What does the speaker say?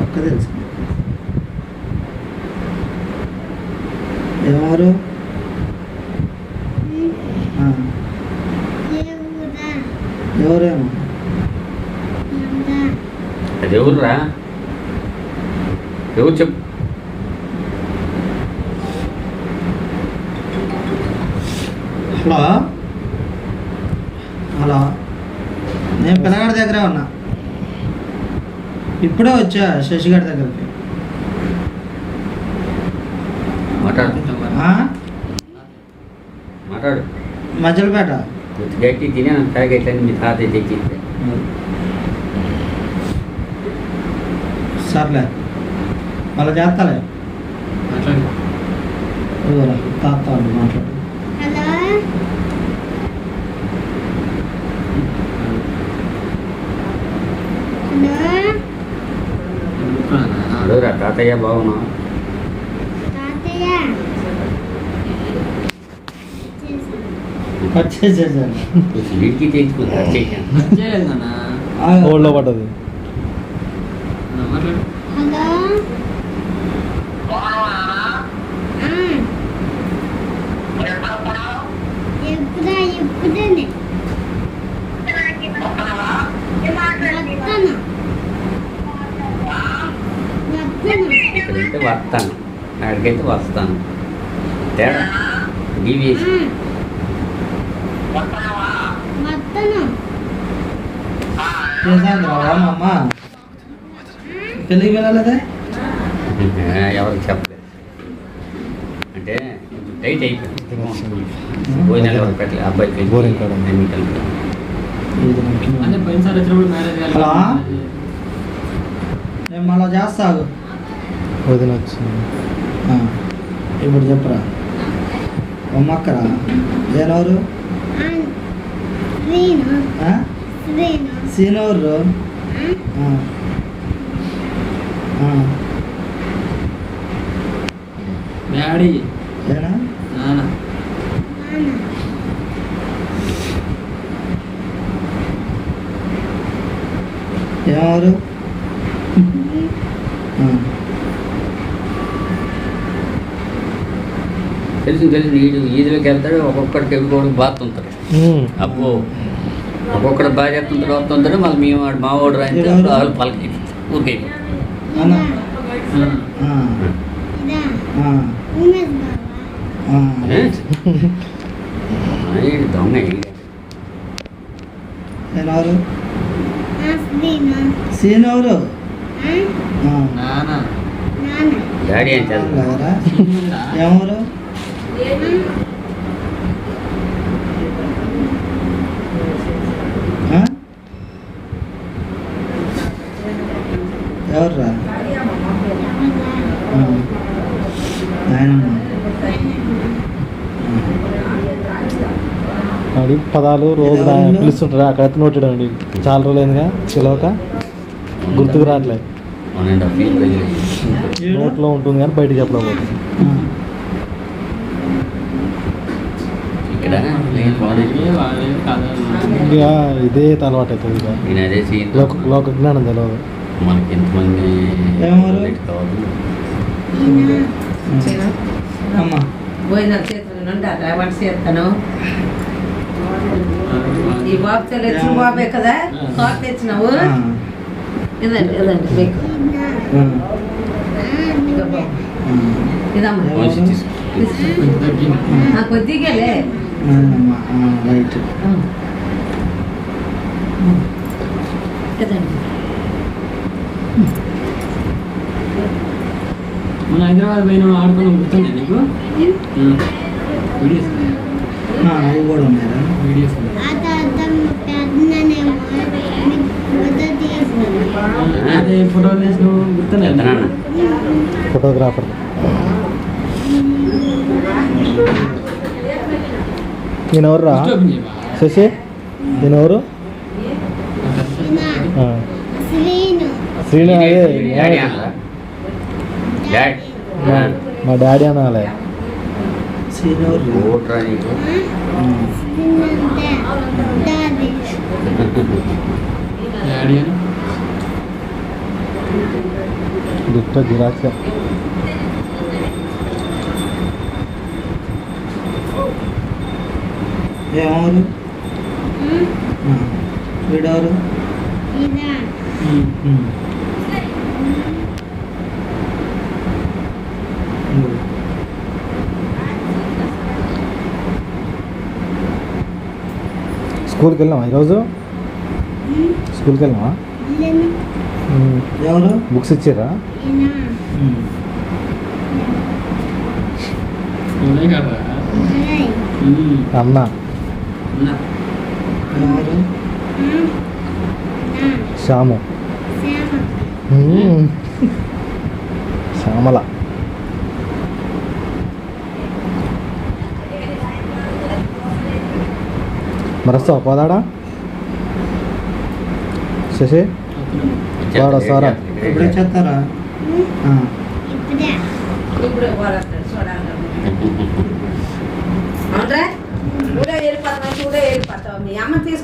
ఒక్క తెలుసు ఎవరు ఎవరేమో అది ఎవరురా? ఎవరు చెప్పు. హలో హలో, నేను పిల్లగాడి దగ్గరే ఉన్నా. ఇప్పుడే వచ్చా శశిగాడి దగ్గరికి. మాట్లాడు. మధ్యలోపేట గట్టి తినే తాగైతే మీ తాత తెచ్చి సర్లే మళ్ళీ చేస్తాలే. తాత మాట్లాడు. అడుగురా తాతయ్య బాగున్నా? వచ్చేసేసాను. వీటికి తెచ్చుకుంటా ఓళ్ళో పడ్డది. ఇక్కడైతే వస్తాను, అక్కడికైతే వస్తాను. తేడా డివియేషన్. అమ్మ పెళ్ళికి వెళ్ళలేదే? ఎవరికి చెప్పలేదు. అంటే కొంచెం టైట్ అయిపోయింది. భోజనాలు ఎవరు పెట్టలేదు. అబ్బాయికి బోరింగ్ కాడ అన్ని కలిపి. హలో, నేను మళ్ళా చేస్తాను. వదిన వచ్చింది. ఇప్పుడు చెప్పరా అమ్మక్కరా? ఏనవరు? సీనవరు? డాడీ ఏనా? నాన్న ఏమవరు? తెలిసి ఈదిలోకి వెళ్తాడు. ఒక్కొక్కడికి వెళ్ళిపోవడానికి బాగుతుంటాడు. అబ్బో ఒక్కొక్కడు బాగా చెప్తుంటాడు, వస్తుంటాడు. మళ్ళీ మేము వాడు మావాడు రాయించాడు. వాళ్ళు పలకి ఊరికే దొంగ. ఎవరు? సీనవరు? నాన్న డాడీ అని చదువు. ఎవరు? ఎవర్రా? అది పదాలు రోజు పిలుస్తుంటారు. అక్కడైతే నోటాడు అండి. చాలా రోజులైందిగా పిలవక, గుర్తుకు రావట్లేదు. నోట్లో ఉంటుంది కానీ బయట చెప్పలేకపోతుంది. ఇక ఇదే అలవాటు అవుతుంది. ఇక లోక జ్ఞానం తెలియదు మనకి ఎంతమంది భోజనాలు చేస్తున్నాను, వంట చేస్తాను. ఈ బాబు తెచ్చిన బాబే కదా, కార్ తెచ్చినావు. ఇదండి ఇదండి మీకు ఇదమ్మా కొద్దిగాలే. ఇదండి మన హైదరాబాద్ పోయిన ఆడుకున్నాం, గుర్తుండే నీకు? వీడియోస్ కూడా ఉన్నారా? వీడియోస్ అదే ఫోటోలు వేసిన గుర్తుండే. ఫోటోగ్రాఫర్ నేనెవర్రా? శశి నేనెవరు? శ్రీను. అదే మా డాడీ అనాలే. డాడీ అని గిఫ్ట్ జిరాక్స్ ఏమవరు వీడెవరు స్కూల్కి వెళ్ళామా ఈరోజు స్కూల్కి వెళ్ళామా ఎవరు బుక్స్ ఇచ్చారా ఉన్నాయి కదా అన్న ఎవరు శ్యాము శ్యామల మరి వస్తావా పోదాడా శశి వాడు వస్తారా ఎప్పుడు వచ్చేస్తారా ఇప్పుడు పోరాడతాడు చూడాలి అవునరా ఊరే వెళ్ళిపోతావు ఊరే వెళ్ళిపోతావు మీ అమ్మ తీసుకు